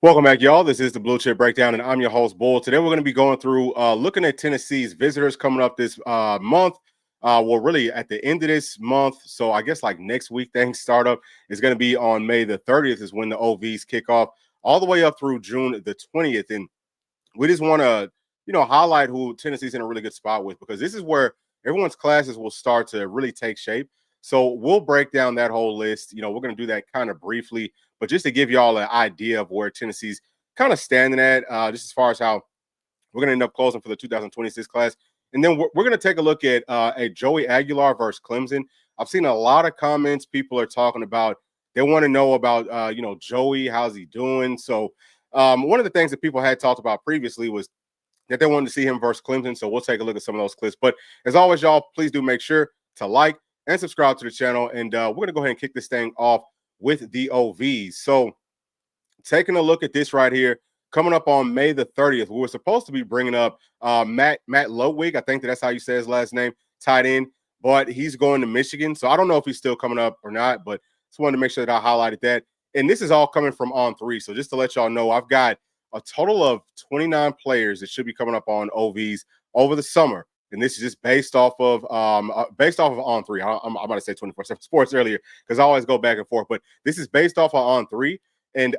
Welcome back, y'all. This is the Bluechip Breakdown, and I'm your host, Bull. Today, we're going to be going through looking at Tennessee's visitors coming up this month. Well, really at the end of this month. So I guess like next week, things start up. It's going to be on May the 30th is when the OVs kick off, all the way up through June the 20th. And we just want to, highlight who Tennessee's in a really good spot with, because this is where everyone's classes will start to really take shape. So we'll break down that whole list. We're going to do that kind of briefly, but just to give y'all an idea of where Tennessee's kind of standing at, just as far as how we're going to end up closing for the 2026 class. And then we're going to take a look at a Joey Aguilar versus Clemson. I've seen a lot of comments. People are talking about, they want to know about, Joey, how's he doing? So one of the things that people had talked about previously was that they wanted to see him versus Clemson. So we'll take a look at some of those clips. But as always, y'all, please do make sure to like and subscribe to the channel. And we're going to go ahead and kick this thing off with the OVs. So taking a look at this right here, coming up on May the 30th, we were supposed to be bringing up Matt Ludwig. I think that's how you say his last name, tight end, but he's going to Michigan. So I don't know if he's still coming up or not, but just wanted to make sure that I highlighted that. And this is all coming from On3. So just to let y'all know, I've got a total of 29 players that should be coming up on OVs over the summer. And this is just based off of On3. I'm about to say 24/7 Sports earlier because I always go back and forth, but this is based off of On3. And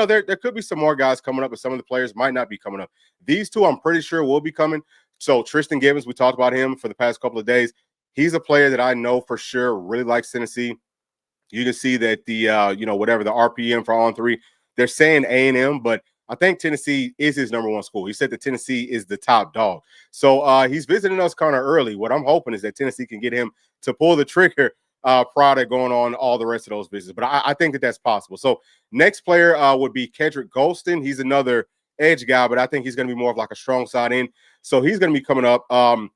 there could be some more guys coming up, but some of the players might not be coming up. These two, I'm pretty sure, will be coming. So Tristan Gibbons, we talked about him for the past couple of days. He's a player that I know for sure really likes Tennessee. You can see that the whatever the RPM for On3, they're saying A&M, but I think Tennessee is his number one school. He said that Tennessee is the top dog. So he's visiting us kind of early. What I'm hoping is that Tennessee can get him to pull the trigger prior to going on all the rest of those visits. But I think that that's possible. So next player would be Kedrick Golston. He's another edge guy, but I think he's going to be more of like a strong side end. So he's going to be coming up on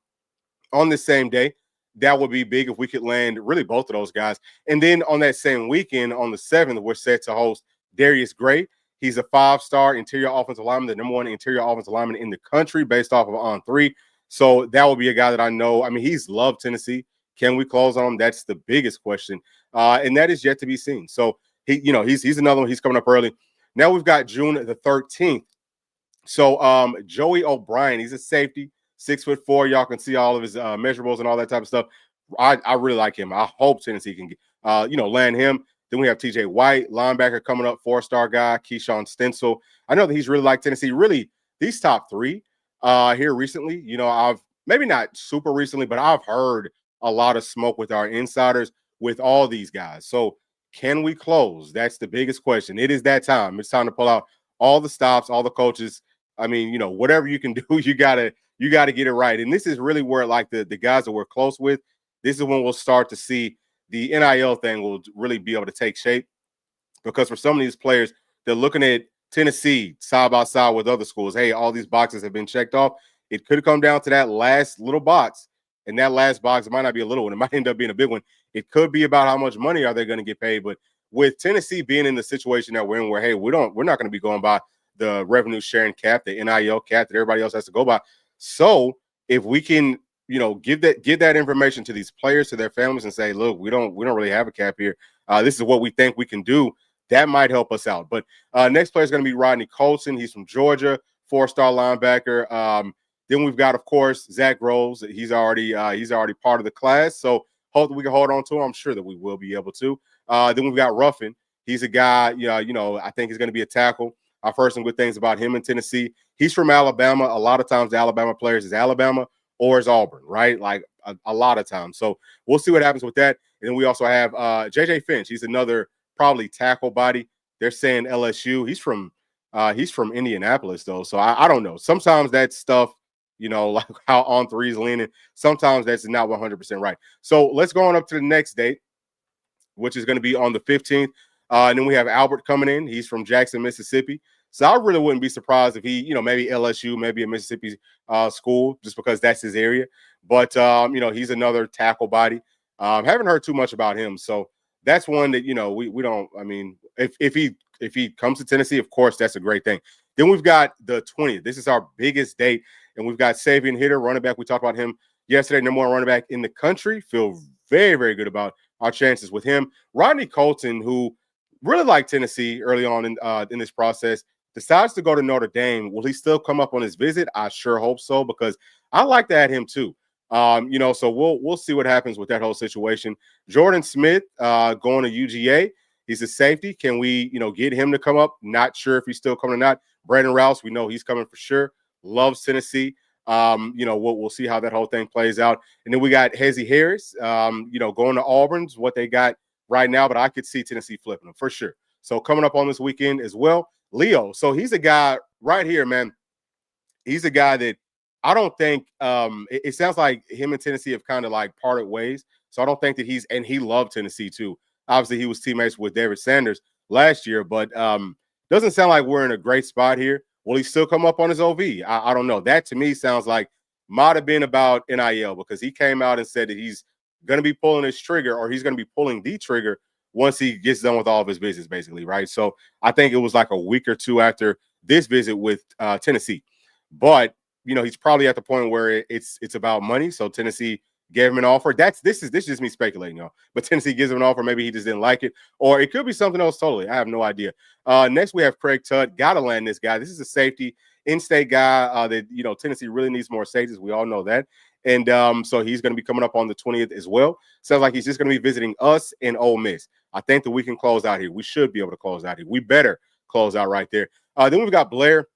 the same day. That would be big if we could land really both of those guys. And then on that same weekend, on the 7th, we're set to host Darius Gray. He's a 5-star interior offensive lineman, the number one interior offensive lineman in the country based off of On3. So that will be a guy that I know. I mean, he's loved Tennessee. Can we close on him? That's the biggest question. And that is yet to be seen. So he's another one. He's coming up early. Now we've got June the 13th. So Joey O'Brien, he's a safety, 6'4". Y'all can see all of his measurables and all that type of stuff. I really like him. I hope Tennessee can land him. Then we have TJ White, linebacker, coming up, 4-star guy, Keyshawn Stencil. I know that he's really liked Tennessee. Really, these top three here recently, I've maybe not super recently, but I've heard a lot of smoke with our insiders with all these guys. So can we close? That's the biggest question. It is that time. It's time to pull out all the stops, all the coaches. I mean, whatever you can do, you gotta get it right. And this is really where like the guys that we're close with, this is when we'll start to see the NIL thing will really be able to take shape, because for some of these players, they're looking at Tennessee side by side with other schools. Hey, all these boxes have been checked off. It could come down to that last little box, and that last box, it might not be a little one. It might end up being a big one. It could be about how much money are they going to get paid. But with Tennessee being in the situation that we're in, where, hey, we're not going to be going by the revenue sharing cap, the NIL cap that everybody else has to go by. So if we can give that information to these players, to their families, and say, look, we don't really have a cap here. This is what we think we can do. That might help us out. But next player is going to be Rodney Colson. He's from Georgia, 4-star linebacker. Then we've got, of course, Zach Rose. He's already part of the class. So hope that we can hold on to him. I'm sure that we will be able to. Then we've got Ruffin. He's a guy, I think he's going to be a tackle. I've heard some good things about him in Tennessee. He's from Alabama. A lot of times the Alabama players is Alabama or is Auburn, right? Like a lot of times. So we'll see what happens with that. And then we also have JJ Finch. He's another probably tackle body. They're saying LSU. He's from Indianapolis, though. So I don't know. Sometimes that stuff, like how On3 is leaning, sometimes that's not 100% right. So let's go on up to the next date, which is going to be on the 15th. And then we have Albert coming in. He's from Jackson, Mississippi. So I really wouldn't be surprised if he, maybe LSU, maybe a Mississippi school, just because that's his area. But, he's another tackle body. Haven't heard too much about him. So that's one that, we don't, I mean, if he comes to Tennessee, of course, that's a great thing. Then we've got the 20th. This is our biggest date. And we've got Savion Hitter, running back. We talked about him yesterday, number one running back in the country. Feel very, very good about our chances with him. Rodney Colton, who really liked Tennessee early on in this process. decides to go to Notre Dame. Will he still come up on his visit? I sure hope so, because I like to add him too. So we'll see what happens with that whole situation. Jordan Smith going to UGA. He's a safety. Can we, get him to come up? Not sure if he's still coming or not. Brandon Rouse, we know he's coming for sure. Loves Tennessee. We'll see how that whole thing plays out. And then we got Hezzy Harris, going to Auburn's what they got right now, but I could see Tennessee flipping him for sure. So coming up on this weekend as well, Leo. So he's a guy right here, man. He's a guy that I don't think it sounds like him and Tennessee have kind of like parted ways. So I don't think that he loved Tennessee too. Obviously, he was teammates with David Sanders last year, but doesn't sound like we're in a great spot here. Will he still come up on his OV? I don't know. That to me sounds like might have been about NIL, because he came out and said that he's going to be pulling his trigger, or he's going to be pulling the trigger once he gets done with all of his business, basically, right? So I think it was like a week or two after this visit with Tennessee. But, he's probably at the point where it's about money. So Tennessee gave him an offer. This is just me speculating, but Tennessee gives him an offer. Maybe he just didn't like it, or it could be something else totally. I have no idea. Next, we have Craig Tutt. Got to land this guy. This is a safety, in-state guy that, Tennessee really needs more safeties. We all know that. And so he's going to be coming up on the 20th as well. Sounds like he's just going to be visiting us in Ole Miss. I think that we can close out here. We should be able to close out here. We better close out right there. Then we've got Blair,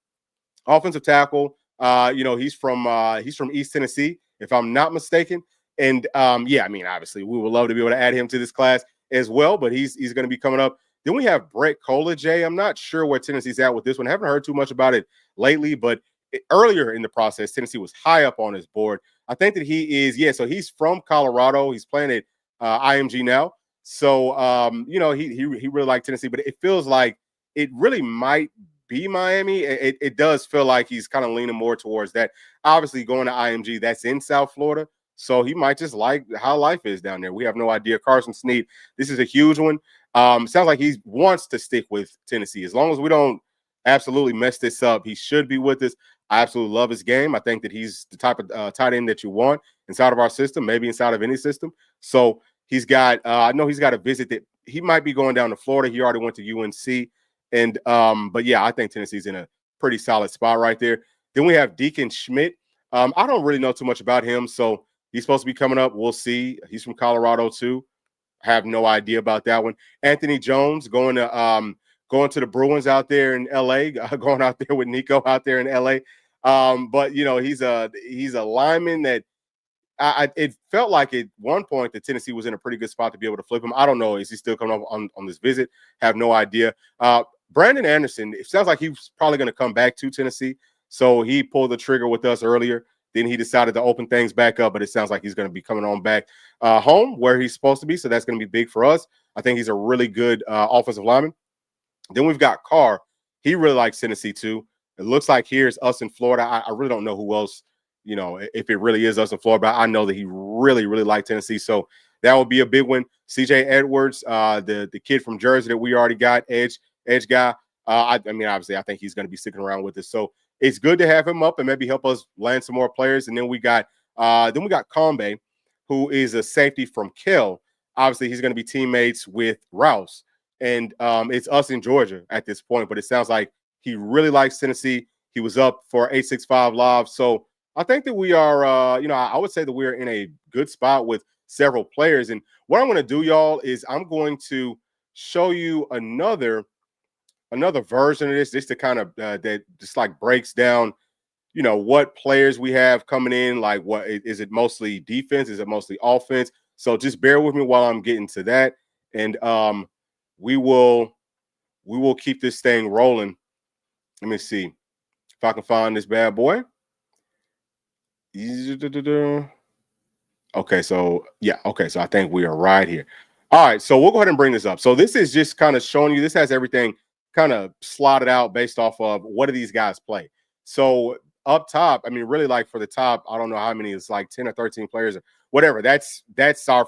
offensive tackle. He's from East Tennessee, if I'm not mistaken. And obviously we would love to be able to add him to this class as well, but he's going to be coming up. Then we have Brett Cola, Jay. I'm not sure where Tennessee's at with this one. I haven't heard too much about it lately, but earlier in the process, Tennessee was high up on his board. I think that he is, so he's from Colorado. He's playing at IMG now. So, he really liked Tennessee, but it feels like it really might be Miami. It does feel like he's kind of leaning more towards that. Obviously, going to IMG, that's in South Florida. So he might just like how life is down there. We have no idea. Carson Snead, this is a huge one. Sounds like he wants to stick with Tennessee. As long as we don't absolutely mess this up, he should be with us. I absolutely love his game. I think that he's the type of tight end that you want inside of our system, maybe inside of any system. So he's got, I know he's got a visit that he might be going down to Florida. He already went to UNC. And, but yeah, I think Tennessee's in a pretty solid spot right there. Then we have Deacon Schmidt. I don't really know too much about him. So he's supposed to be coming up. We'll see. He's from Colorado too. Have no idea about that one. Anthony Jones going to the Bruins out there in LA, going out there with Nico out there in LA. But he's a lineman that it felt like at one point that Tennessee was in a pretty good spot to be able to flip him. I don't know. Is he still coming up on this visit? Have no idea. Brandon Anderson, it sounds like he's probably going to come back to Tennessee. So he pulled the trigger with us earlier. Then he decided to open things back up, but it sounds like he's going to be coming on back home where he's supposed to be. So that's going to be big for us. I think he's a really good offensive lineman. Then we've got Carr. He really likes Tennessee too. It looks like here's us in Florida. I really don't know who else, if it really is us in Florida, but I know that he really, really liked Tennessee. So that would be a big one. CJ Edwards, the kid from Jersey that we already got, edge guy. Obviously, I think he's going to be sticking around with us. So it's good to have him up and maybe help us land some more players. And then we got Combe, who is a safety from Kell. Obviously, he's going to be teammates with Rouse. And it's us in Georgia at this point. But it sounds like he really likes Tennessee. He was up for 865 Live. So I think that we are, I would say that we're in a good spot with several players. And what I'm going to do, y'all, is I'm going to show you another version of this, just to kind of that just like breaks down, what players we have coming in. Like, what is it? Mostly defense? Is it mostly offense? So just bear with me while I'm getting to that, and we will keep this thing rolling. Let me see if I can find this bad boy. Okay, so I think we are right here. All right, so we'll go ahead and bring this up. So this is just kind of showing you, this has everything kind of slotted out based off of what do these guys play. So up top, really like for the top, I don't know how many, it's like 10 or 13 players or whatever. That's our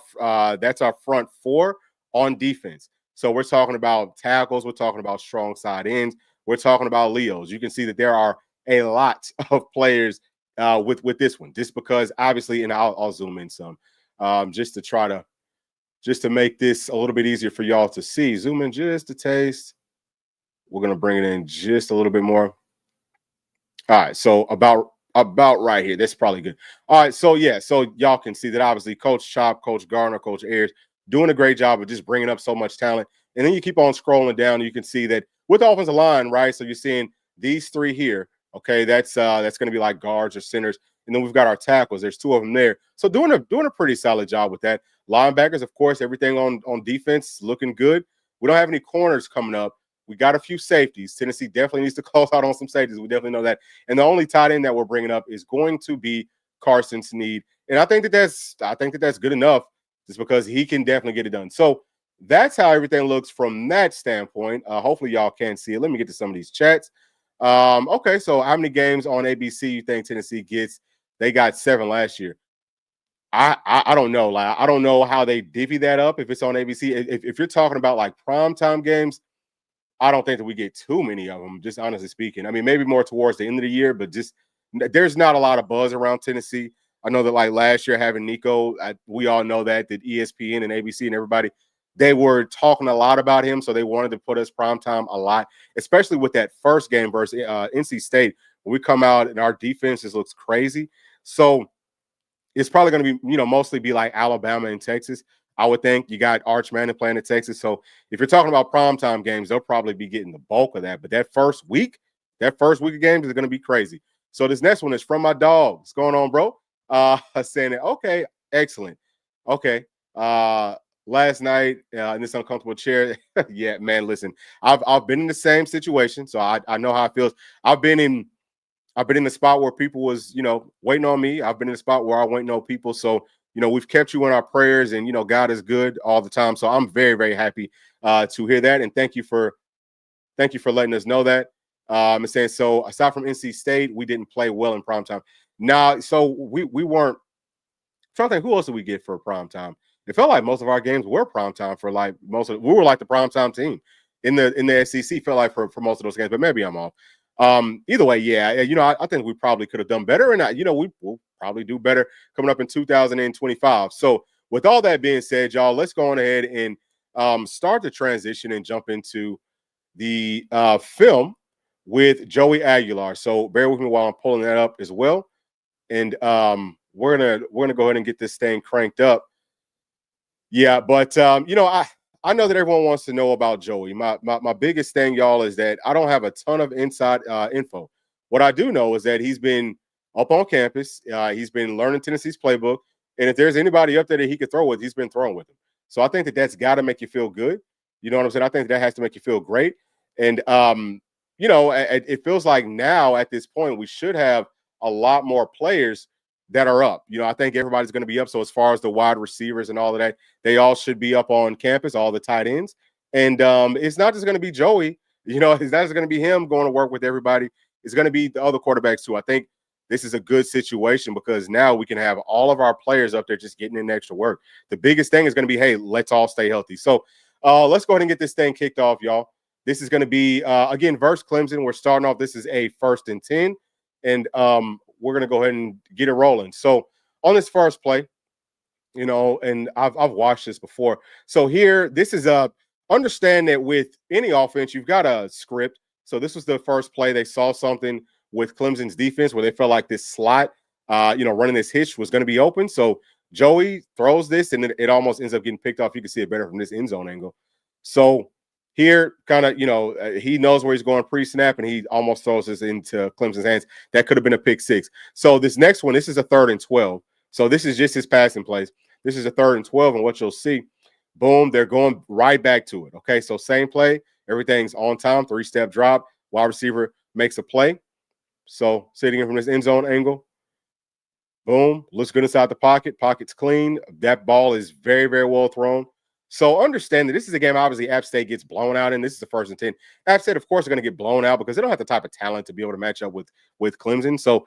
front four on defense. So we're talking about tackles, we're talking about strong side ends, we're talking about Leos. You can see that there are a lot of players with this one, just because obviously, and I'll zoom in some just to make this a little bit easier for y'all to see. Zoom in just a taste. We're going to bring it in just a little bit more. All right, so about right here. That's probably good. All right, so yeah, so y'all can see that obviously Coach Chop, Coach Garner, Coach Ayers doing a great job of just bringing up so much talent. And then you keep on scrolling down, and you can see that with the offensive line, right? So you're seeing these three here. Okay, that's going to be like guards or centers, and then we've got our tackles. There's two of them there. So doing a pretty solid job with that. Linebackers, of course, everything on defense looking good. We don't have any corners coming up. We got a few safeties. Tennessee definitely needs to close out on some safeties. We definitely know that. And the only tight end that we're bringing up is going to be Carson Snead. And I think that's good enough just because he can definitely get it done. So that's how everything looks from that standpoint. Hopefully y'all can see it. Let me get to some of these chats. Okay, so how many games on ABC you think Tennessee gets? They got 7 last year. I don't know. Like, I don't know how they divvy that up if it's on ABC. If you're talking about like primetime games, I don't think that we get too many of them, just honestly speaking. I mean, maybe more towards the end of the year, but just there's not a lot of buzz around Tennessee. I know that like last year having Nico, we all know that ESPN and ABC and everybody, they were talking a lot about him, so they wanted to put us primetime a lot, especially with that first game versus NC State. When we come out and our defense just looks crazy. So it's probably going to be, mostly be like Alabama and Texas. I would think you got Arch Manning playing at Texas. So if you're talking about primetime games, they'll probably be getting the bulk of that. But that first week of games is going to be crazy. So this next one is from my dog. What's going on, bro? Saying that, okay, excellent. Okay. Last night in this uncomfortable chair. Yeah, man, listen, I've been in the same situation. So I know how it feels. I've been in the spot where people was, waiting on me. I've been in the spot where I waiting on people. So, we've kept you in our prayers, and, God is good all the time. So I'm very, very happy to hear that. And thank you for letting us know that. And saying, so aside from NC State, we didn't play well in primetime. Now, so we weren't trying to think, who else did we get for primetime? It felt like most of our games were primetime for like we were like the primetime team in the SEC, felt like for most of those games, but maybe I'm off. Either way, yeah, I think we probably could have done better, and we will probably do better coming up in 2025. So with all that being said, y'all, let's go on ahead and start the transition and jump into the film with Joey Aguilar. So bear with me while I'm pulling that up as well, and we're gonna go ahead and get this thing cranked up. Yeah, but I know that everyone wants to know about Joey. My biggest thing, y'all, is that I don't have a ton of inside info. What I do know is that he's been up on campus. He's been learning Tennessee's playbook. And if there's anybody up there that he could throw with, he's been throwing with him. So I think that that's got to make you feel good. You know what I'm saying? I think that has to make you feel great. And, it feels like now at this point, we should have a lot more players that are up. I think everybody's going to be up. So as far as the wide receivers and all of that, they all should be up on campus, all the tight ends. And it's not just going to be Joey. It's not just going to be him going to work with everybody. It's going to be the other quarterbacks too. I think this is a good situation because now we can have all of our players up there just getting in extra work. The biggest thing is going to be, hey, let's all stay healthy. So let's go ahead and get this thing kicked off, y'all. This is going to be, again, versus Clemson. We're starting off. This is a 1st and 10. And we're going to go ahead and get it rolling. So on this first play, and I've watched this before. So here, this is understand that with any offense, you've got a script. So this was the first play. They saw something with Clemson's defense where they felt like this slot, running this hitch was going to be open. So Joey throws this, and it almost ends up getting picked off. You can see it better from this end zone angle. So here, kind of, he knows where he's going pre-snap, and he almost throws this into Clemson's hands. That could have been a pick 6. So this next one, this is a 3rd and 12. So this is just his passing plays. This is a 3rd and 12, and what you'll see, boom, they're going right back to it. Okay, so same play. Everything's on time, 3-step drop. Wide receiver makes a play. So sitting in from this end zone angle, boom, looks good inside the pocket. Pocket's clean. That ball is very, very well thrown. So understand that this is a game, obviously, App State gets blown out, and this is the 1st and 10. App State, of course, are going to get blown out because they don't have the type of talent to be able to match up with Clemson. So,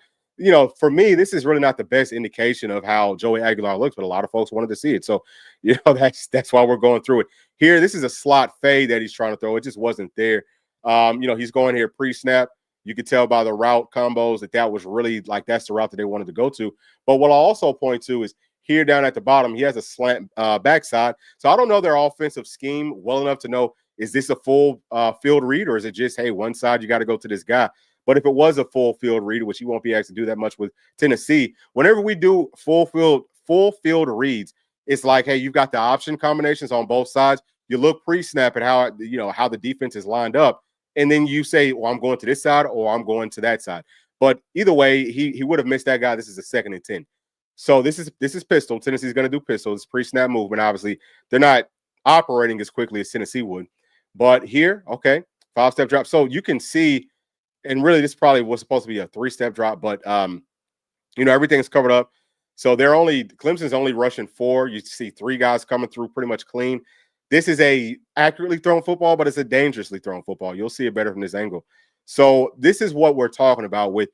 for me, this is really not the best indication of how Joey Aguilar looks, but a lot of folks wanted to see it. So, that's why we're going through it. Here, this is a slot fade that he's trying to throw. It just wasn't there. He's going here pre-snap. You could tell by the route combos that was really like that's the route that they wanted to go to. But what I'll also point to is here down at the bottom, he has a slant backside. So I don't know their offensive scheme well enough to know is this a full field read, or is it just, hey, one side, you got to go to this guy? But if it was a full field read, which you won't be asked to do that much with Tennessee, whenever we do full field reads, it's like, hey, you've got the option combinations on both sides. You look pre-snap at how the defense is lined up, and then you say, well, I'm going to this side or I'm going to that side. But either way, he would have missed that guy. This is a 2nd and 10. So this is pistol. Tennessee's going to do pistol. It's pre-snap movement. Obviously, they're not operating as quickly as Tennessee would. But here, okay, 5-step drop. So you can see, and really this probably was supposed to be a 3-step drop, but everything's covered up. So Clemson's only rushing 4. You see 3 guys coming through pretty much clean. This is a accurately thrown football, but it's a dangerously thrown football. You'll see it better from this angle. So this is what we're talking about with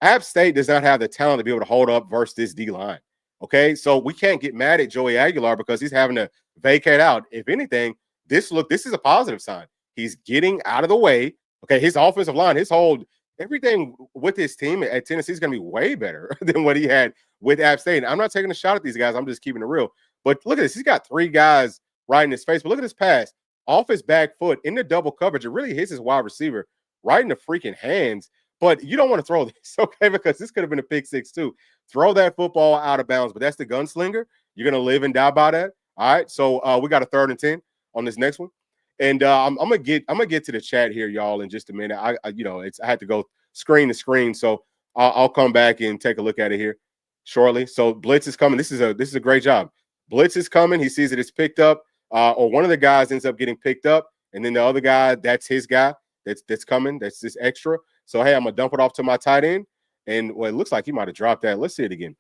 App State does not have the talent to be able to hold up versus this D-line. Okay, so we can't get mad at Joey Aguilar because he's having to vacate out. If anything, this is a positive sign. He's getting out of the way. Okay, his offensive line, everything with his team at Tennessee is going to be way better than what he had with App State. And I'm not taking a shot at these guys. I'm just keeping it real. But look at this. He's got 3 guys right in his face. But look at this pass. Off his back foot in the double coverage. It really hits his wide receiver right in the freaking hands. But you don't want to throw this, okay, because this could have been a pick 6 too. Throw that football out of bounds, but that's the gunslinger. You're going to live and die by that. All right, so we got a 3rd and 10 on this next one. And I'm gonna get to the chat here, y'all, in just a minute. I had to go screen to screen, so I'll come back and take a look at it here shortly. So blitz is coming. This is a great job. Blitz is coming. He sees that it's picked up, or one of the guys ends up getting picked up, and then the other guy, that's his guy that's coming. That's this extra. So hey, I'm gonna dump it off to my tight end, and it looks like he might have dropped that. Let's see it again.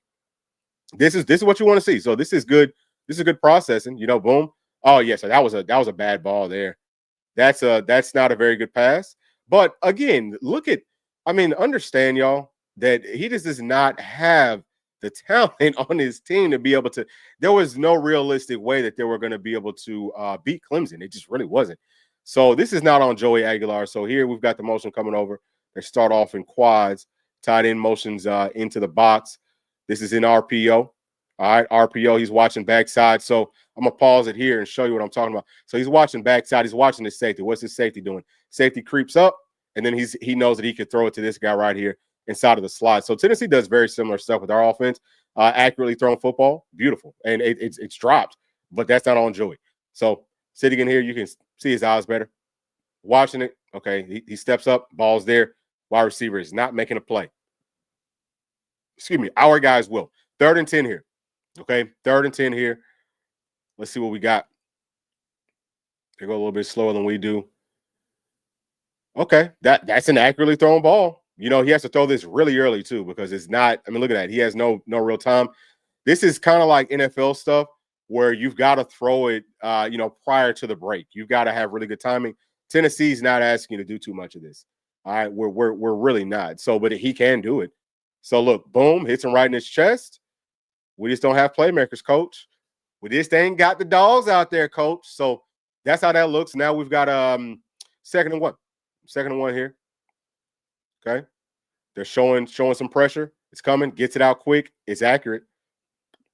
This is what you want to see. So this is good. This is good processing. Boom. Oh yeah, so that was a bad ball there. That's not a very good pass. But again, understand, y'all, that he just does not have the talent on his team to be able to. There was no realistic way that they were going to be able to beat Clemson. It just really wasn't. So this is not on Joey Aguilar. So here we've got the motion coming over. They start off in quads, tight end motions into the box. This is in RPO. All right, RPO, he's watching backside. So I'm going to pause it here and show you what I'm talking about. So he's watching backside. He's watching his safety. What's his safety doing? Safety creeps up, and then he knows that he could throw it to this guy right here inside of the slot. So Tennessee does very similar stuff with our offense. Accurately thrown football, beautiful. And it's dropped, but that's not on Joey. So sitting in here, you can see his eyes better. Watching it, okay, he steps up, ball's there. Wide receiver is not making a play. Excuse me, our guys will. 3rd and 10 here. Okay, 3rd and 10 here. Let's see what we got. They go a little bit slower than we do. Okay, that's an accurately thrown ball. He has to throw this really early too because it's not. Look at that. He has no real time. This is kind of like NFL stuff where you've got to throw it, prior to the break. You've got to have really good timing. Tennessee's not asking you to do too much of this. All right, we're really not. So, but he can do it. So look, boom, hits him right in his chest. We just don't have playmakers, coach. We just ain't got the dogs out there, coach. So that's how that looks. Now we've got 2nd and 1. 2nd and 1 here. Okay. They're showing some pressure. It's coming, gets it out quick. It's accurate.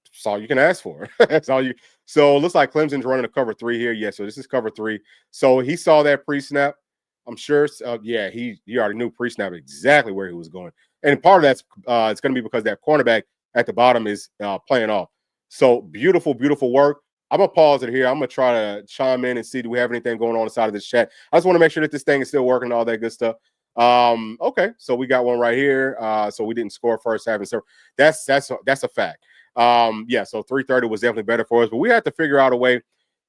That's all you can ask for. That's all you. So it looks like Clemson's running a cover 3 here. Yeah, so this is cover 3. So he saw that pre-snap. I'm sure, he already knew pre-snap exactly where he was going. And part of that's it's going to be because that cornerback at the bottom is playing off. So beautiful, beautiful work. I'm going to pause it here. I'm going to try to chime in and see, do we have anything going on inside of this chat? I just want to make sure that this thing is still working and all that good stuff. Okay, so we got one right here. So we didn't score first half. So that's a fact. So 3:30 was definitely better for us, but we had to figure out a way.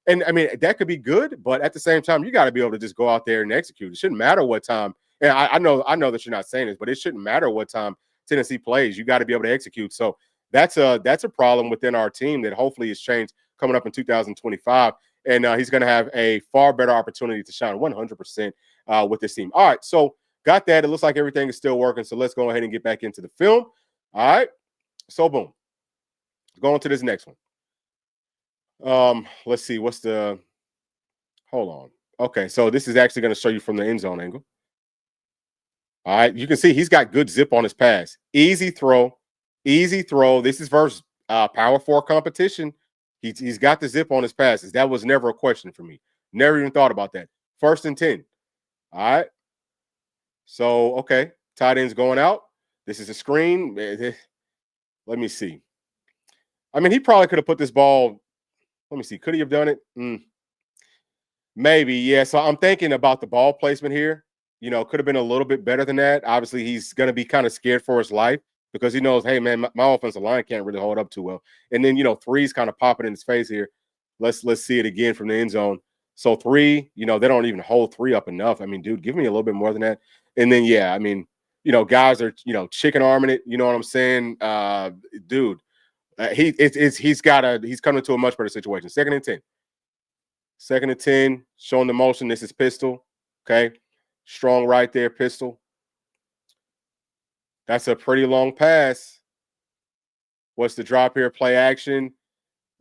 And that could be good, but at the same time, you got to be able to just go out there and execute. It shouldn't matter what time. And I know that you're not saying this, but it shouldn't matter what time Tennessee plays. You got to be able to execute. So that's a problem within our team that hopefully is changed coming up in 2025. And he's going to have a far better opportunity to shine 100% with this team. All right, so got that. It looks like everything is still working. So let's go ahead and get back into the film. All right, so boom. Going to this next one. Let's see. Hold on. Okay, so this is actually going to show you from the end zone angle. All right, you can see he's got good zip on his pass. Easy throw. This is versus Power 4 competition. He's got the zip on his passes. That was never a question for me. Never even thought about that. 1st and 10. All right. So, okay. Tight end's going out. This is a screen. Let me see. I mean, he probably could have put this ball. Let me see. Could he have done it? Maybe, yeah. So I'm thinking about the ball placement here. Could have been a little bit better than that. Obviously, he's going to be kind of scared for his life because he knows, hey, man, my offensive line can't really hold up too well. And then, 3's kind of popping in his face here. Let's see it again from the end zone. So 3, they don't even hold 3 up enough. I mean, dude, give me a little bit more than that. And then, yeah, I mean, guys are, chicken arming it. You know what I'm saying? Dude, he's coming to a much better situation. 2nd and 10. 2nd and 10, showing the motion. This is pistol. Okay. Strong right there, pistol. That's a pretty long pass. What's the drop here? Play action.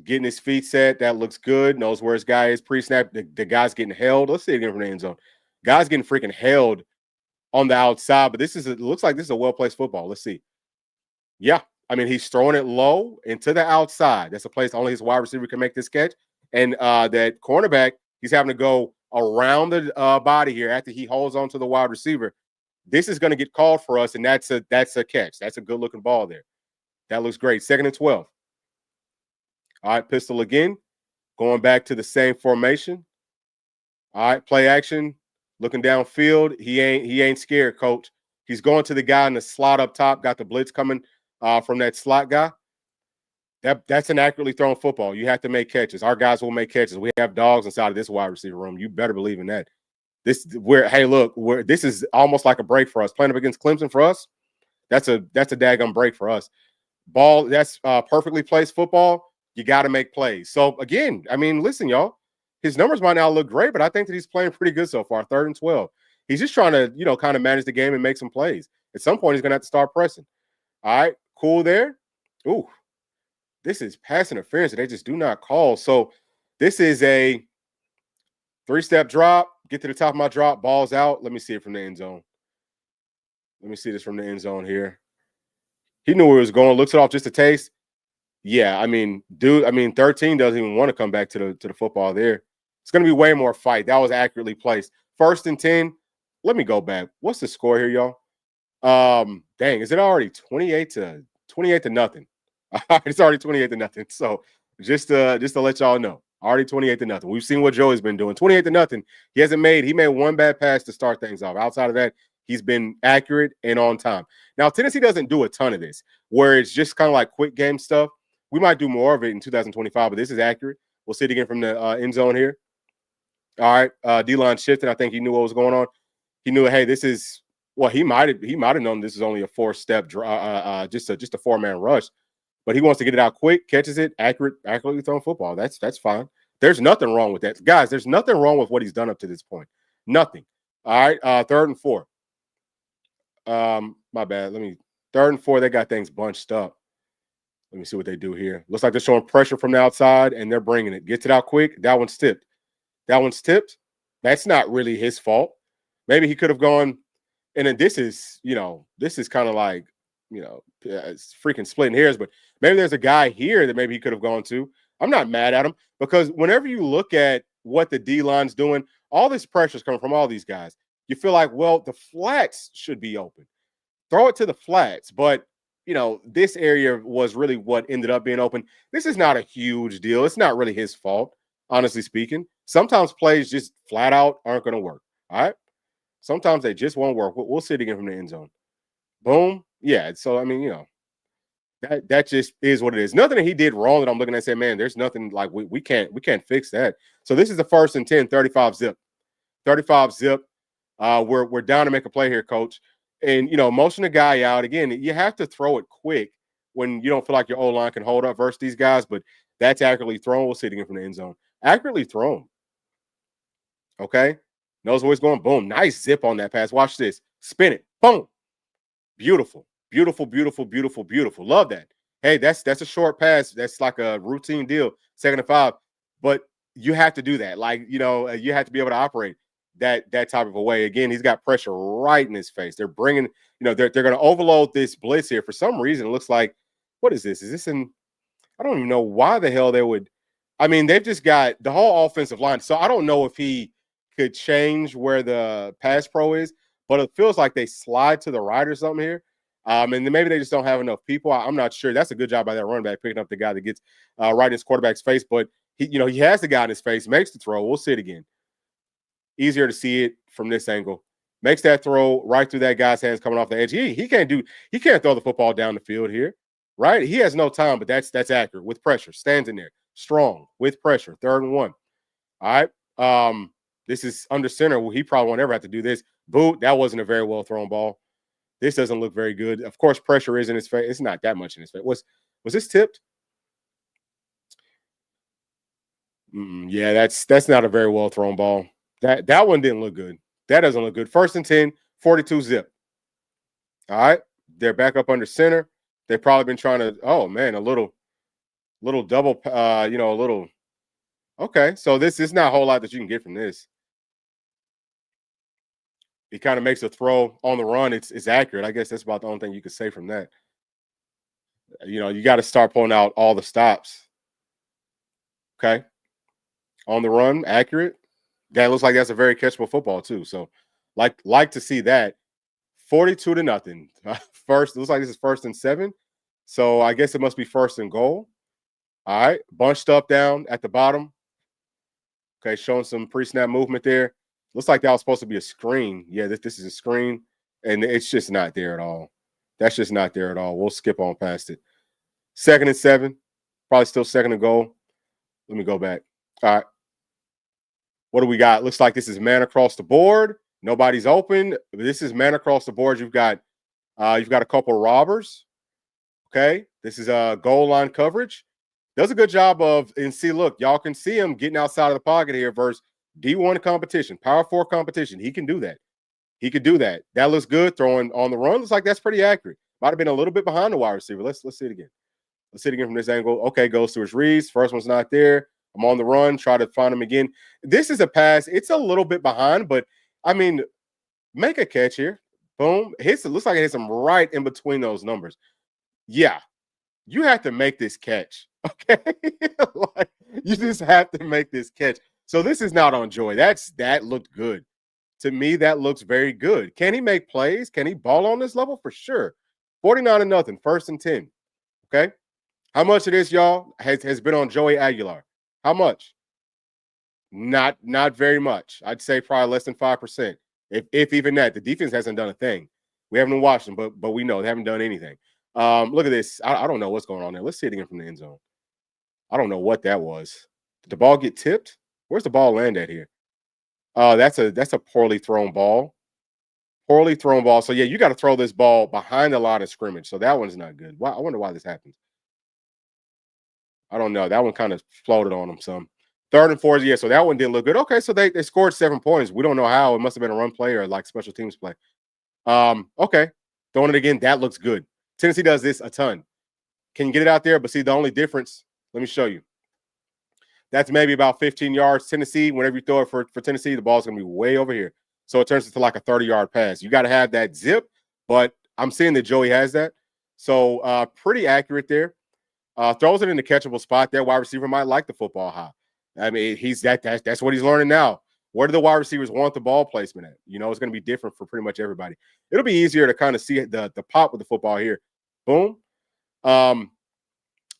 Getting his feet set. That looks good. Knows where his guy is pre-snap. The guy's getting held. Let's see it again from the end zone. Guy's getting freaking held on the outside, but it looks like this is a well-placed football. Let's see. Yeah. I mean, he's throwing it low into the outside. That's a place only his wide receiver can make this catch. And that cornerback, he's having to go around the body here after he holds on to the wide receiver. This is going to get called for us, and that's a catch. That's a good-looking ball there. That looks great. 2nd and 12. All right, pistol again. Going back to the same formation. All right, play action. Looking downfield. He ain't scared, coach. He's going to the guy in the slot up top. Got the blitz coming from that slot guy. That's an accurately thrown football. You have to make catches. Our guys will make catches. We have dogs inside of this wide receiver room. You better believe in that. This is almost like a break for us. Playing up against Clemson for us, that's a daggum break for us. Ball, that's perfectly placed football. You got to make plays. So again, I mean, listen, y'all, his numbers might not look great, but I think that he's playing pretty good so far. 3rd and 12. He's just trying to, kind of manage the game and make some plays. At some point, he's going to have to start pressing. All right, cool there. Ooh. This is pass interference that they just do not call. So this is a 3-step drop. Get to the top of my drop. Ball's out. Let me see it from the end zone. Let me see this from the end zone here. He knew where he was going. Looks it off just a taste. Yeah, I mean, dude, 13 doesn't even want to come back to the football there. It's going to be way more fight. That was accurately placed. 1st and 10. Let me go back. What's the score here, y'all? Dang, is it already 28 to nothing? It's already 28 to nothing. So just to let y'all know, already 28 to nothing. We've seen what Joey's been doing. 28 to nothing. He made one bad pass to start things off. Outside of that, he's been accurate and on time. Now, Tennessee doesn't do a ton of this, where it's just kind of like quick game stuff. We might do more of it in 2025, but this is accurate. We'll see it again from the end zone here. All right, D-line shifting. I think he knew what was going on. He knew, hey, this is he might have known this is only a 4-step just a 4-man rush. But he wants to get it out quick, catches it, accurately thrown football. That's fine. There's nothing wrong with that. Guys, there's nothing wrong with what he's done up to this point. Nothing. All right, 3rd and 4. My bad. 3rd and 4, they got things bunched up. Let me see what they do here. Looks like they're showing pressure from the outside, and they're bringing it. Gets it out quick. That one's tipped. That's not really his fault. Maybe he could have gone, and then this is kind of like, it's freaking splitting hairs, but maybe there's a guy here that maybe he could have gone to. I'm not mad at him because whenever you look at what the D-line's doing, all this pressure is coming from all these guys. You feel like, well, the flats should be open. Throw it to the flats. But, this area was really what ended up being open. This is not a huge deal. It's not really his fault, honestly speaking. Sometimes plays just flat out aren't going to work. All right? Sometimes they just won't work. We'll see it again from the end zone. Boom. Yeah. So, that just is what it is. Nothing that he did wrong that I'm looking at and say, man, there's nothing like we can't fix that. So this is the 1st and 10, 35 zip. 35 zip. We're down to make a play here, coach. And motion the guy out. Again, you have to throw it quick when you don't feel like your O-line can hold up versus these guys, but that's accurately thrown. We'll see it again from the end zone. Accurately thrown. Okay. Knows where he's going. Boom. Nice zip on that pass. Watch this. Spin it. Boom. Beautiful. Beautiful, beautiful, beautiful, beautiful. Love that. Hey, that's a short pass. That's like a routine deal. 2nd and 5. But you have to do that. Like, you have to be able to operate that type of a way. Again, he's got pressure right in his face. They're bringing, they're going to overload this blitz here. For some reason, it looks like, what is this? Is this I don't even know why the hell they would I mean, they've just got the whole offensive line. So I don't know if he could change where the pass pro is, but it feels like they slide to the right or something here. And then maybe they just don't have enough people. I'm not sure. That's a good job by that running back picking up the guy that gets right in his quarterback's face. But he has the guy in his face, makes the throw. We'll see it again. Easier to see it from this angle. Makes that throw right through that guy's hands coming off the edge. He can't throw the football down the field here, right? He has no time, but that's accurate with pressure. Stands in there, strong with pressure. 3rd and 1. All right. This is under center. Well, he probably won't ever have to do this. Boot. That wasn't a very well thrown ball. This doesn't look very good. Of course, pressure is in his face. It's not that much in his face. Was this tipped? Yeah, that's not a very well thrown ball. That one didn't look good. That doesn't look good. 1st and 10, 42 zip. All right. They're back up under center. They've probably been trying to, oh man, a little double, a little. Okay. So this is not a whole lot that you can get from this. He kind of makes a throw on the run. It's accurate. I guess that's about the only thing you could say from that. You got to start pulling out all the stops. Okay. On the run, accurate. That looks like that's a very catchable football too. So, like to see that. 42-0. First, looks like this is 1st and 7. So I guess it must be 1st and goal. All right, bunched up down at the bottom. Okay, showing some pre-snap movement there. Looks like that was supposed to be a screen. Yeah, this is a screen, and it's just not there at all. That's just not there at all. We'll skip on past it. 2nd and 7. Probably still 2nd and goal. Let me go back. All right. What do we got? Looks like this is man across the board. Nobody's open. This is man across the board. You've got a couple robbers. Okay. This is a goal line coverage. Does a good job of, and see, look, y'all can see him getting outside of the pocket here versus D1 competition, Power 4 competition. He can do that. He could do that. That looks good. Throwing on the run looks like that's pretty accurate. Might have been a little bit behind the wide receiver. Let's see it again. Let's see it again from this angle. Okay, goes to his reads. First one's not there. I'm on the run. Try to find him again. This is a pass. It's a little bit behind, but I mean, make a catch here. Boom. It looks like it hits him right in between those numbers. Yeah, you have to make this catch. Okay. Like, you just have to make this catch. So this is not on Joey. That looked good. To me, that looks very good. Can he make plays? Can he ball on this level? For sure. 49-0, 1st and 10. Okay. How much of this, y'all, has been on Joey Aguilar? How much? Not very much. I'd say probably less than 5%. If even that. The defense hasn't done a thing. We haven't watched them, but we know they haven't done anything. Look at this. I don't know what's going on there. Let's see it again from the end zone. I don't know what that was. Did the ball get tipped? Where's the ball land at here? That's a poorly thrown ball. Poorly thrown ball. So yeah, you got to throw this ball behind the line of scrimmage. So that one's not good. Why? I wonder why this happens. I don't know. That one kind of floated on them some. 3rd and 4, yeah. So that one didn't look good. Okay, so they scored 7 points. We don't know how. It must have been a run play or like special teams play. Okay. Throwing it again. That looks good. Tennessee does this a ton. Can you get it out there? But see, the only difference, let me show you. That's maybe about 15 yards. Tennessee, whenever you throw it for Tennessee, the ball's going to be way over here. So it turns into like a 30-yard pass. You got to have that zip, but I'm seeing that Joey has that. So pretty accurate there. Throws it in the catchable spot there. Wide receiver might like the football high. I mean, that's what he's learning now. Where do the wide receivers want the ball placement at? It's going to be different for pretty much everybody. It'll be easier to kind of see the pop with the football here. Boom.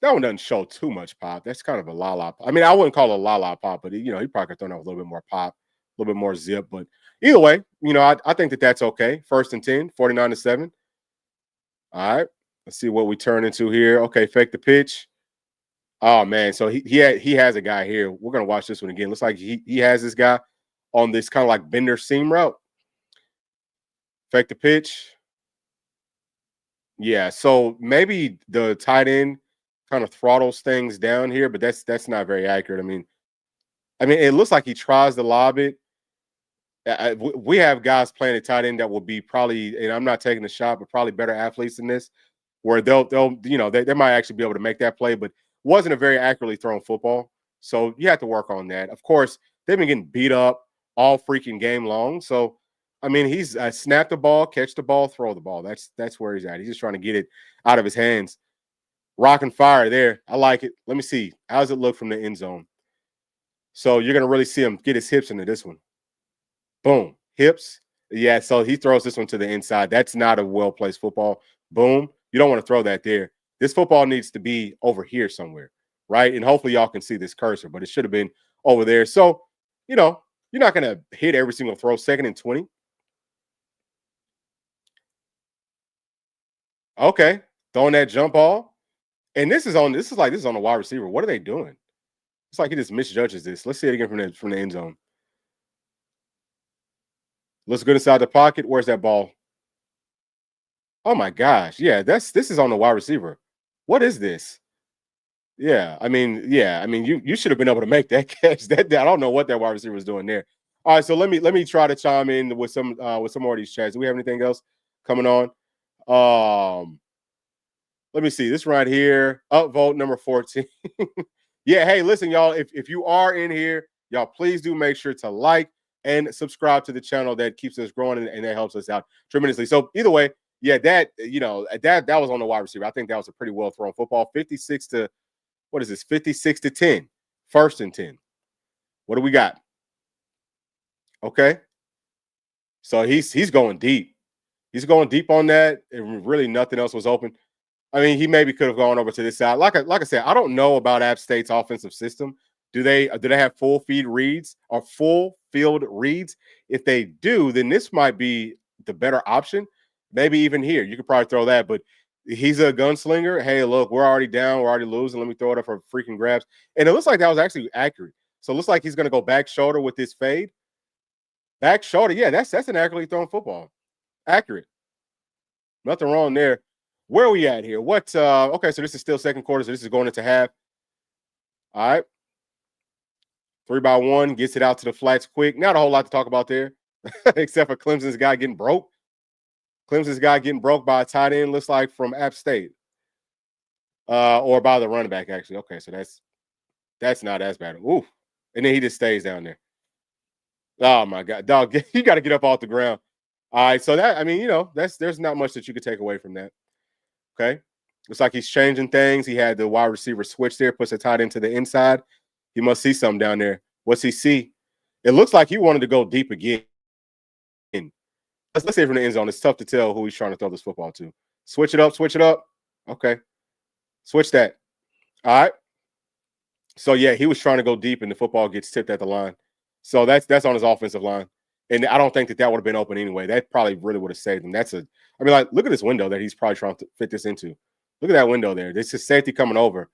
That one doesn't show too much pop. That's kind of a la-la. I mean, I wouldn't call it a la-la pop, but he probably could have thrown out a little bit more pop, a little bit more zip. But either way, I think that's okay. 1st and 10, 49-7. All right. Let's see what we turn into here. Okay, fake the pitch. Oh man, so he has a guy here. We're gonna watch this one again. Looks like he has this guy on this kind of like bender seam route. Fake the pitch. Yeah, so maybe the tight end kind of throttles things down here, but that's not very accurate. I mean, it looks like he tries to lob it. We have guys playing at tight end that will be probably, and I'm not taking a shot, but probably better athletes than this, where they might actually be able to make that play, but wasn't a very accurately thrown football. So you have to work on that. Of course, they've been getting beat up all freaking game long. So, he's snap the ball, catch the ball, throw the ball. That's where he's at. He's just trying to get it out of his hands. Rock and fire there. I like it. Let me see. How does it look from the end zone? So you're gonna really see him get his hips into this one. Boom. Hips. Yeah, so he throws this one to the inside. That's not a well-placed football. Boom. You don't want to throw that there. This football needs to be over here somewhere, right? And hopefully y'all can see this cursor, but it should have been over there. So, you're not going to hit every single throw. 2nd and 20. Okay. Throwing that jump ball. And this is on the wide receiver. What are they doing? It's like he just misjudges this. Let's see it again from the end zone. Looks good inside the pocket. Where's that ball? Oh my gosh. Yeah, this is on the wide receiver. What is this? Yeah, you should have been able to make that catch. That I don't know what that wide receiver was doing there. All right, so let me try to chime in with some more of these chats. Do we have anything else coming on? Let me see this right here. Upvote number 14. Yeah, hey, listen, y'all. If you are in here, y'all please do make sure to like and subscribe to the channel. That keeps us growing and that helps us out tremendously. So either way, yeah, that was on the wide receiver. I think that was a pretty well thrown football. 56 to what is this? 56 to 10. 1st and 10. What do we got? Okay. So he's going deep. He's going deep on that. And really nothing else was open. I mean, he maybe could have gone over to this side. Like I said, I don't know about App State's offensive system. Do they have full field reads or full field reads? If they do, then this might be the better option. Maybe even here. You could probably throw that, but he's a gunslinger. Hey, look, we're already down. We're already losing. Let me throw it up for freaking grabs. And it looks like that was actually accurate. So it looks like he's going to go back shoulder with this fade. Back shoulder. Yeah, that's an accurately thrown football. Accurate. Nothing wrong there. Where are we at here? Okay, so this is still second quarter. So this is going into half. All right. 3-by-1 gets it out to the flats quick. Not a whole lot to talk about there, except for Clemson's guy getting broke. Clemson's guy getting broke by a tight end, looks like from App State. Or by the running back, actually. Okay, so that's not as bad. Ooh. And then he just stays down there. Oh my God. Dog, you got to get up off the ground. All right. So there's not much that you could take away from that. Okay. Looks like he's changing things. He had the wide receiver switch there, puts the tight end to the inside. He must see something down there. What's he see? It looks like he wanted to go deep again. Let's say from the end zone. It's tough to tell who he's trying to throw this football to. Switch it up. Okay. Switch that. All right. So yeah, he was trying to go deep and the football gets tipped at the line. So that's on his offensive line. And I don't think that would have been open anyway. That probably really would have saved him. Look at this window that he's probably trying to fit this into. Look at that window there. This is safety coming over.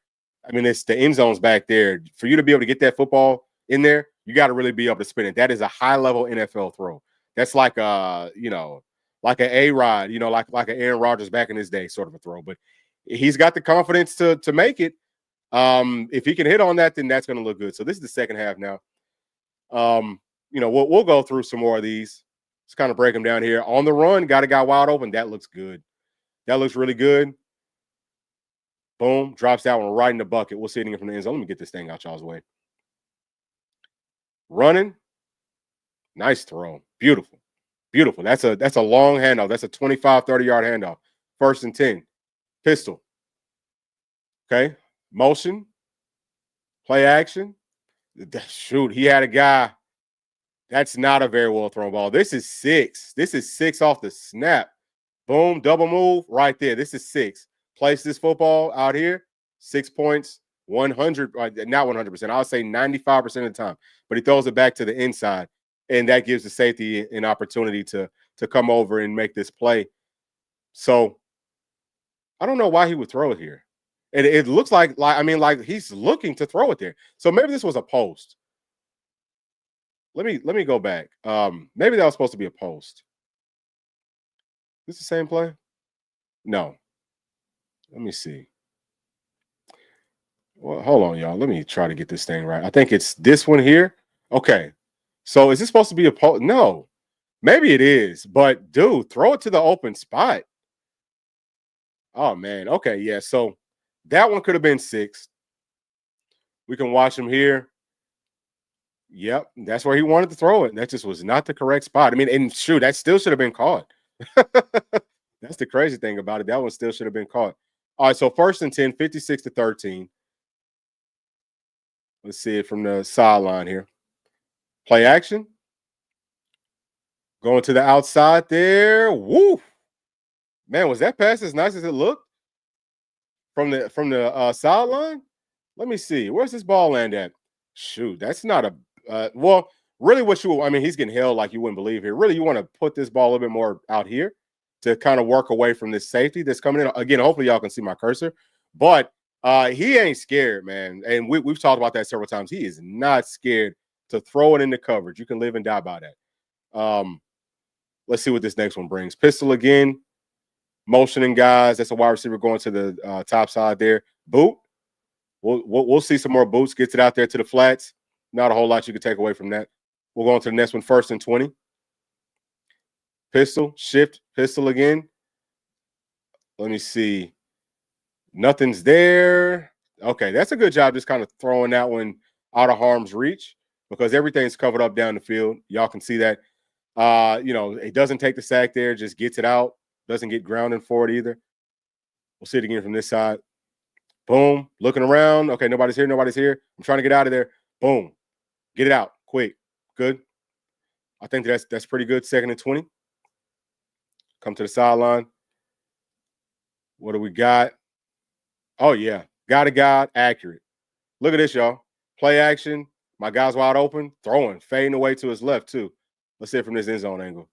I mean, it's the end zone's back there. For you to be able to get that football in there, you got to really be able to spin it. That is a high-level NFL throw. That's like like an A-Rod, like an Aaron Rodgers back in his day sort of a throw. But he's got the confidence to make it. If he can hit on that, then that's going to look good. So this is the second half now. We'll go through some more of these. Let's kind of break them down here. On the run, got a guy wide open. That looks good. That looks really good. Boom, drops that one right in the bucket. We'll see it again from the end zone. Let me get this thing out y'all's way. Running. Nice throw. Beautiful. Beautiful. That's a long handoff. That's a 25, 30-yard handoff. 1st and 10. Pistol. Okay. Motion. Play action. Shoot, he had a guy. That's not a very well thrown ball. This is 6. This is 6 off the snap. Boom, double move right there. This is 6. Place this football out here, 6 points, 100, not 100%. I would say 95% of the time. But he throws it back to the inside, and that gives the safety an opportunity to come over and make this play. So I don't know why he would throw it here. It looks like he's looking to throw it there. So maybe this was a post. Let me go back. Maybe that was supposed to be a post. This the same play? No. Let me see. Well, hold on, y'all. Let me try to get this thing right. I think it's this one here. Okay. So is this supposed to be a post? No. Maybe it is. But, dude, throw it to the open spot. Oh, man. Okay, yeah. So that one could have been 6. We can watch him here. Yep, that's where he wanted to throw it. That just was not the correct spot. I mean, and shoot, that still should have been caught. That's the crazy thing about it. That one still should have been caught. All right, so 1st and 10, 56-13. Let's see it from the sideline here. Play action. Going to the outside there. Woo! Man, was that pass as nice as it looked from the sideline? Let me see. Where's this ball land at? Shoot, that's not a well. Really, I mean, he's getting held like you wouldn't believe here. Really, you want to put this ball a little bit more out here to kind of work away from this safety that's coming in. Again, hopefully y'all can see my cursor, but he ain't scared, man. And we've talked about that several times. He is not scared to throw it into coverage. You can live and die by that. Let's see what this next one brings. Pistol again, motioning guys. That's a wide receiver going to the top side there. Boot. We'll see some more boots. Gets it out there to the flats. Not a whole lot you can take away from that. We'll go on to the next one. 1st and 20. Pistol, shift, pistol again. Let me see. Nothing's there. Okay, that's a good job just kind of throwing that one out of harm's reach because everything's covered up down the field. Y'all can see that. It doesn't take the sack there, just gets it out. Doesn't get grounded for it either. We'll see it again from this side. Boom. Looking around. Okay, nobody's here. Nobody's here. I'm trying to get out of there. Boom. Get it out quick. Good. I think that's pretty good. 2nd and 20. Come to the sideline. What do we got? Oh, yeah. Got a guy. Accurate. Look at this, y'all. Play action. My guy's wide open. Throwing. Fading away to his left, too. Let's see it from this end zone angle.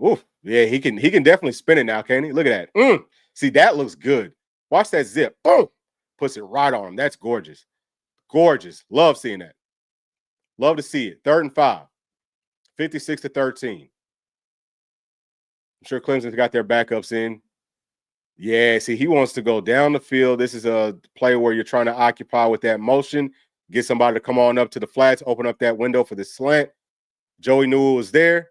Ooh. Yeah, he can definitely spin it now, can't he? Look at that. See, that looks good. Watch that zip. Boom. Puts it right on him. That's gorgeous. Gorgeous. Love seeing that. Love to see it. 3rd and 5. 56-13. I'm sure Clemson's got their backups in. Yeah, see, he wants to go down the field. This is a play where you're trying to occupy with that motion, get somebody to come on up to the flats, open up that window for the slant. Joey knew it was there.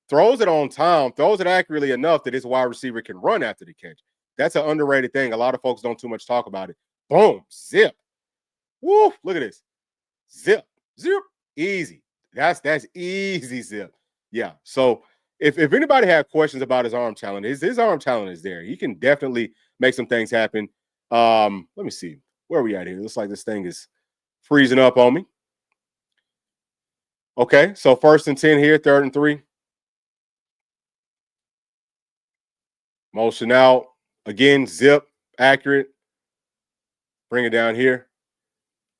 Throws it on time, throws it accurately enough that his wide receiver can run after the catch. That's an underrated thing. A lot of folks don't too much talk about it. Boom, zip. Woo, look at this. Zip, zip, easy. That's easy zip. Yeah, so if anybody had questions about his arm talent, his arm talent is there. He can definitely make some things happen. Let me see. Where are we at here? It looks like this thing is freezing up on me. Okay, so 1st and 10 here, 3rd and 3. Motion out. Again, zip, accurate. Bring it down here.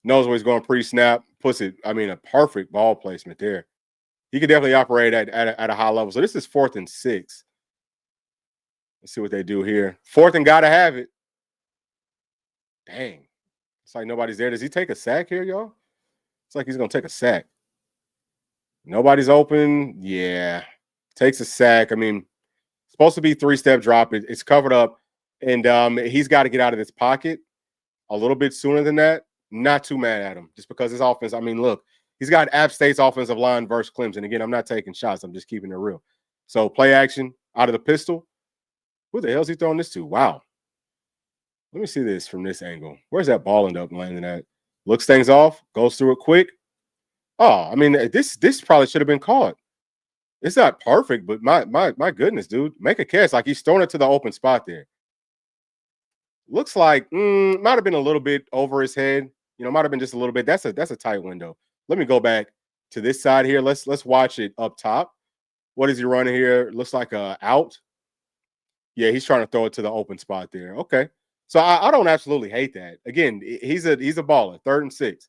Knows where he's going pre-snap. Puts it, a perfect ball placement there. He could definitely operate at a high level. So this is 4th and 6. Let's see what they do here. 4th and got to have it. Dang. It's like nobody's there. Does he take a sack here, y'all? It's like he's going to take a sack. Nobody's open. Yeah. Takes a sack. Supposed to be 3-step drop. It's covered up. And he's got to get out of this pocket a little bit sooner than that. Not too mad at him. Just because his offense, look, he's got App State's offensive line versus Clemson. Again, I'm not taking shots. I'm just keeping it real. So play action out of the pistol. Who the hell is he throwing this to? Wow. Let me see this from this angle. Where's that ball end up landing at? Looks things off. Goes through it quick. Oh, this probably should have been caught. It's not perfect, but my goodness, dude. Make a catch. Like he's throwing it to the open spot there. Looks like might have been a little bit over his head. Might have been just a little bit. That's a tight window. Let me go back to this side here. Let's watch it up top. What is he running here? Looks like a out. Yeah, he's trying to throw it to the open spot there. Okay. So I don't absolutely hate that. Again, he's a baller. 3rd and 6.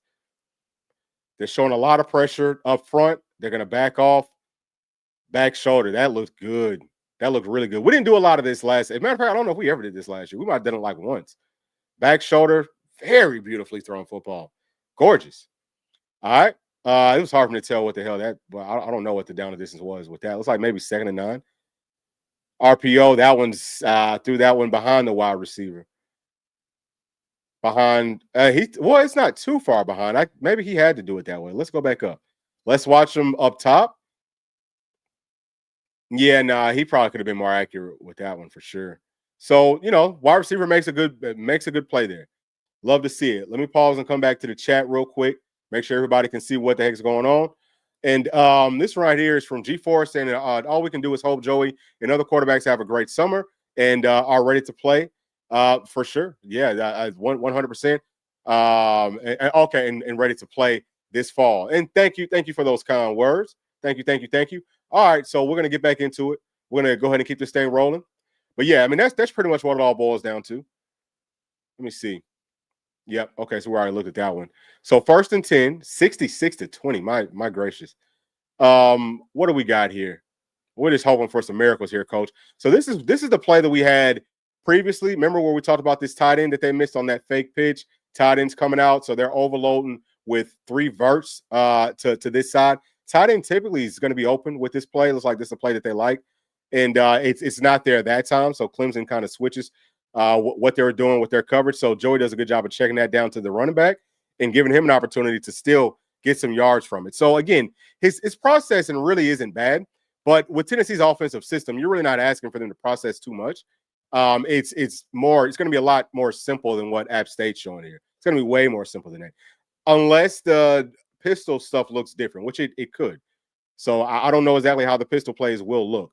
They're showing a lot of pressure up front. They're going to back off. Back shoulder. That looks good. That looked really good. We didn't do a lot of this last. As a matter of fact, I don't know if we ever did this last year. We might have done it like once. Back shoulder. Very beautifully thrown football. Gorgeous. All right. It was hard for me to tell what the hell that, but I don't know what the down and distance was with that. It looks like maybe 2nd and 9. RPO. That one's threw that one behind the wide receiver. Behind it's not too far behind. Maybe he had to do it that way. Let's go back up. Let's watch him up top. Yeah, he probably could have been more accurate with that one for sure. So, wide receiver makes a good play there. Love to see it. Let me pause and come back to the chat real quick. Make sure everybody can see what the heck's going on. And this right here is from G4 saying all we can do is hope Joey and other quarterbacks have a great summer and are ready to play, for sure. Yeah, 100%. Okay, and ready to play this fall. And thank you for those kind words. Thank you. All right, so we're gonna get back into it. We're gonna go ahead and keep this thing rolling. But yeah, I mean that's pretty much what it all boils down to. Let me see. Yep. Okay, so we already looked at that one. So first and 10, 66-20. My gracious. What do we got here? We're just hoping for some miracles here, coach. So this is the play that we had previously. Remember where we talked about this tight end that they missed on that fake pitch? Tight end's coming out, so they're overloading with 3 verts to this side. Tight end typically is going to be open with this play. It looks like this is a play that they like. And it's not there that time. So Clemson kind of switches what they were doing with their coverage. So Joey does a good job of checking that down to the running back and giving him an opportunity to still get some yards from it. So again, his processing really isn't bad. But with Tennessee's offensive system, you're really not asking for them to process too much. It's going to be a lot more simple than what App State's showing here. It's going to be way more simple than that, unless the pistol stuff looks different, which it could. So I don't know exactly how the pistol plays will look.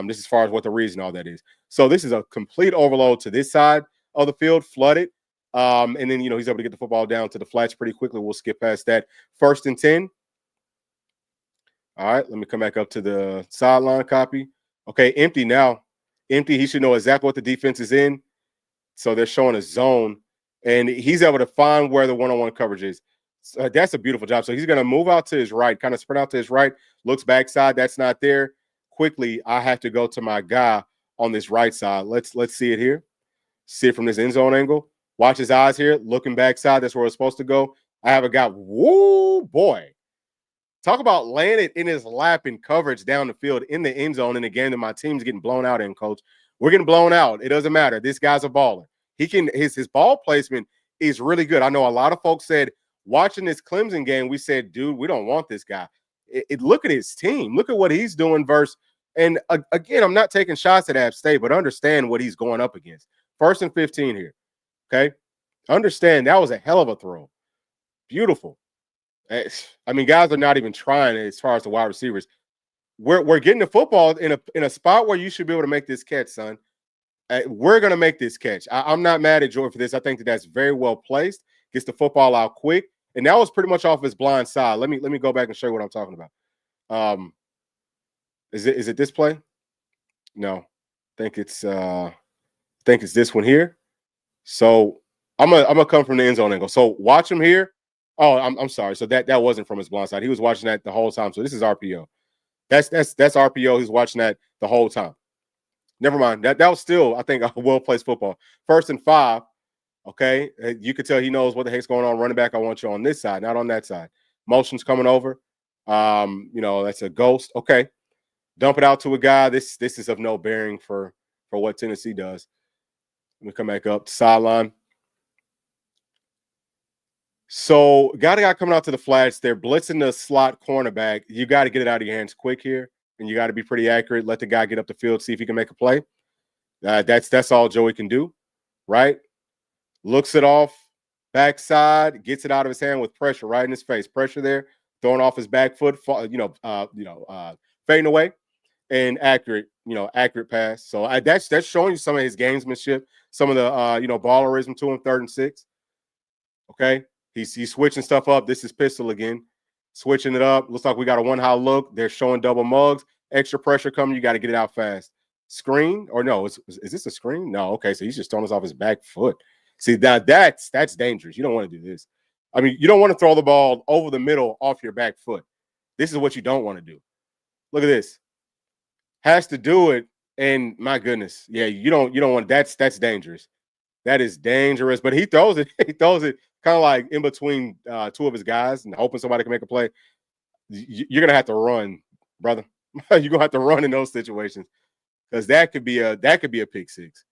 This as far as what the reason all that is. So this is a complete overload to this side of the field, flooded. And then he's able to get the football down to the flats pretty quickly. We'll skip past that. First and 10. All right, let me come back up to the sideline copy. Okay, empty now. Empty. He should know exactly what the defense is in. So they're showing a zone, and he's able to find where the one-on-one coverage is. So that's a beautiful job. So he's going to move out to his right, kind of sprint out to his right, looks backside. That's not there. Quickly, I have to go to my guy on this right side. Let's see it here. See it from this end zone angle. Watch his eyes here, looking backside. That's where it's supposed to go. I have a guy. Whoa, boy. Talk about laying it in his lap in coverage down the field in the end zone in a game that my team's getting blown out in, coach. We're getting blown out. It doesn't matter. This guy's a baller. His ball placement is really good. I know a lot of folks said, watching this Clemson game, we said, dude, we don't want this guy. Look at his team. Look at what he's doing versus, and again, I'm not taking shots at App State, but understand what he's going up against. First and 15 here, okay? Understand that was a hell of a throw. Beautiful. I mean, guys are not even trying as far as the wide receivers. We're getting the football in a spot where you should be able to make this catch, son. We're going to make this catch. I'm not mad at Joey for this. I think that's very well placed. Gets the football out quick. And that was pretty much off his blind side. Let me go back and show you what I'm talking about. Is it this play? No. I think it's this one here. So I'm gonna come from the end zone angle. So watch him here. Oh, I'm sorry. So that wasn't from his blind side. He was watching that the whole time. So this is RPO. That's RPO. He's watching that the whole time. Never mind. That was still, I think, a well-placed football. First and 5. Okay. You could tell he knows what the heck's going on. Running back, I want you on this side, not on that side. Motion's coming over. That's a ghost. Okay. Dump it out to a guy. This is of no bearing for what Tennessee does. Let me come back up to sideline. So got a guy coming out to the flats. They're blitzing the slot cornerback. You got to get it out of your hands quick here, and you got to be pretty accurate. Let the guy get up the field, see if he can make a play. That's all Joey can do, right? Looks it off, backside, gets it out of his hand with pressure right in his face. Pressure there, throwing off his back foot, fading away, and accurate pass. So that's showing you some of his gamesmanship, some of the ballerism to him. 3rd and 6. Okay. He's switching stuff up. This is pistol again. Switching it up. Looks like we got a one-high look. They're showing double mugs. Extra pressure coming. You got to get it out fast. Screen? Or no, is this a screen? No. Okay, so he's just throwing us off his back foot. See, that's dangerous. You don't want to do this. I mean, you don't want to throw the ball over the middle off your back foot. This is what you don't want to do. Look at this. Has to do it, and my goodness. Yeah, you don't want that's dangerous. That is dangerous. But he throws it. He throws it kind of like in between 2 of his guys and hoping somebody can make a play. You're gonna have to run, brother. You're gonna have to run in those situations because that could be a pick 6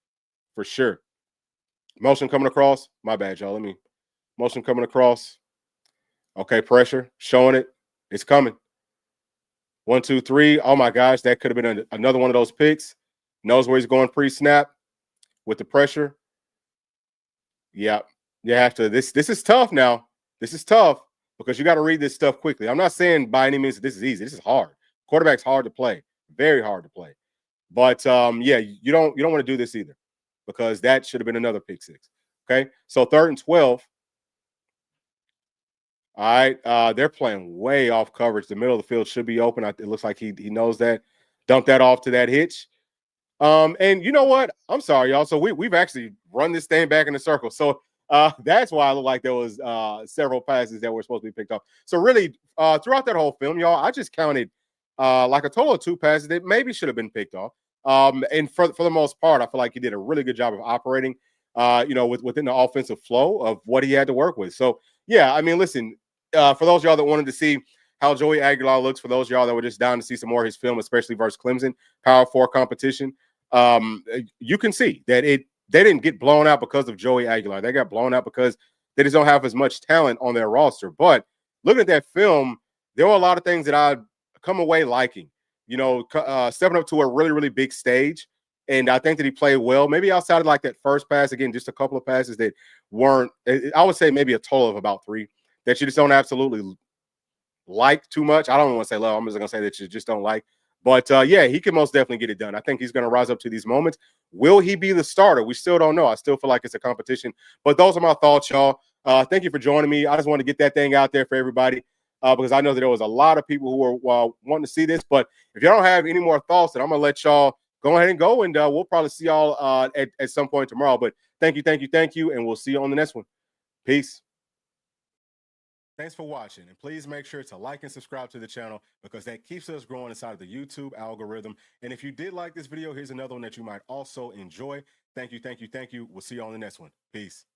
for sure. Motion coming across. My bad, y'all. Motion coming across. Okay, pressure showing it. It's coming. 1, 2, 3. Oh my gosh, that could have been another one of those picks. Knows where he's going pre-snap with the pressure. Yeah, you have to. This is tough now. This is tough because you got to read this stuff quickly. I'm not saying by any means that this is easy. This is hard. Quarterback's hard to play. Very hard to play. But yeah, you don't want to do this either because that should have been another pick six. Okay, so 3rd and 12. All right, they're playing way off coverage. The middle of the field should be open. It looks like he knows that. Dump that off to that hitch. And you know what? I'm sorry, y'all. So we've actually run this thing back in the circle. So that's why I look like there was several passes that were supposed to be picked up. So really, throughout that whole film, y'all, I just counted like a total of 2 passes that maybe should have been picked off. And for the most part, I feel like he did a really good job of operating, within the offensive flow of what he had to work with. So yeah, I mean, listen, for those y'all that wanted to see how Joey Aguilar looks, for those y'all that were just down to see some more of his film, especially versus Clemson, Power 4 competition, you can see that they didn't get blown out because of Joey Aguilar. They got blown out because they just don't have as much talent on their roster. But looking at that film, there were a lot of things that I come away liking. Stepping up to a really, really big stage. And I think that he played well. Maybe outside of like that first pass, again, just a couple of passes that weren't, I would say maybe a total of about 3 that you just don't absolutely like too much. I don't want to say love. I'm just going to say that you just don't like. But yeah, he can most definitely get it done. I think he's going to rise up to these moments. Will he be the starter? We still don't know. I still feel like it's a competition. But those are my thoughts, y'all. Thank you for joining me. I just want to get that thing out there for everybody because I know that there was a lot of people who were wanting to see this. But if y'all don't have any more thoughts, then I'm going to let y'all go ahead and go. And we'll probably see y'all at some point tomorrow. But thank you. And we'll see you on the next one. Peace. Thanks for watching, and please make sure to like and subscribe to the channel because that keeps us growing inside of the YouTube algorithm. And if you did like this video, here's another one that you might also enjoy. Thank you. We'll see you on the next one. Peace.